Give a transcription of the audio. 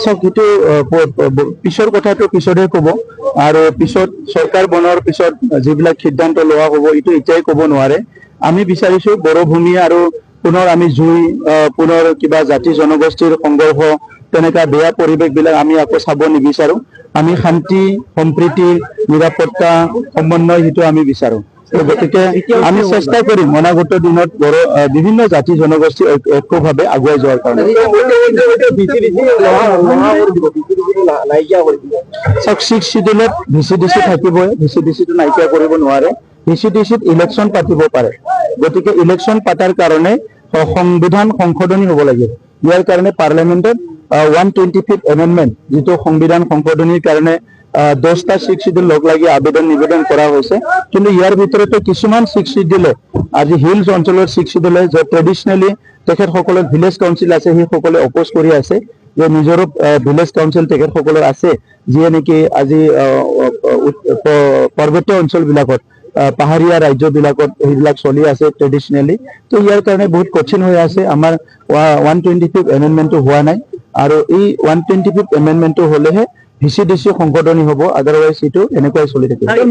চাওক এইটো পিছৰ কথাটো পিছতহে ক'ব আৰু পিছত চৰকাৰ বনোৱাৰ পিছত যিবিলাক সিদ্ধান্ত লোৱা হ'ব এইটো এতিয়াই ক'ব নোৱাৰে। আমি বিচাৰিছো বড়োভূমি আৰু পুনৰ আমি জুই পুনৰ কিবা জাতি জনগোষ্ঠীৰ সংঘৰ্ষ তেনেকুৱা বেয়া পৰিৱেশবিলাক আমি আকৌ চাব নিবিচাৰো। আমি শান্তি সম্প্ৰীতি নিৰাপত্তা সমন্বয় সেইটো আমি বিচাৰো। গতিকে আমি চেষ্টা কৰিম অনাগত দিনত বিভিন্ন জাতি জনগোষ্ঠী ঐক্যভাৱে আগুৱাই যোৱাৰ কাৰণে। চাওক 6 শিডিউলত VCDC থাকিবই, VCDCটো নাইকিয়া কৰিব নোৱাৰে। VCDCত ইলেকশ্যন পাতিব পাৰে, গতিকে ইলেকশ্যন পাতাৰ কাৰণে সংবিধান সংশোধনী হ'ব লাগিব। ইয়াৰ কাৰণে পাৰ্লিয়ামেণ্টত 125th এমেণ্ডমেণ্ট যিটো সংবিধান সংশোধনীৰ কাৰণে 10টা 6 শিডিউল লগ লাগি নিবেদন কৰা হৈছে। কিন্তু ইয়াৰ ভিতৰতে কিছুমান 6 শিডিউলে আজি হিলছ অঞ্চলৰ 6 শিডিউলে যে ট্ৰেডিশ্যনেলি তেখেতসকলৰ ভিলেজ কাউন্সিল আছে সেইসকলে অপ'জ কৰি আছে যে নিজৰো ভিলেজ কাউন্সিল তেখেতসকলৰ আছে যিয়ে নেকি আজি পৰ্বতীয় অঞ্চলবিলাকত পাহাৰীয়া ৰাজ্যবিলাকত সেইবিলাক চলি আছে ট্ৰেডিশ্যনেলি। তো ইয়াৰ কাৰণে বহুত কঠিন হৈ আছে। আমাৰ 125th এমেণ্ডমেণ্টটো হোৱা নাই আৰু এই 125th এমেণ্ডমেণ্টটো হ'লেহে VCDC সংশোধনী হ'ব, আদাৰৱাইজ এইটো এনেকুৱাই চলি থাকিব।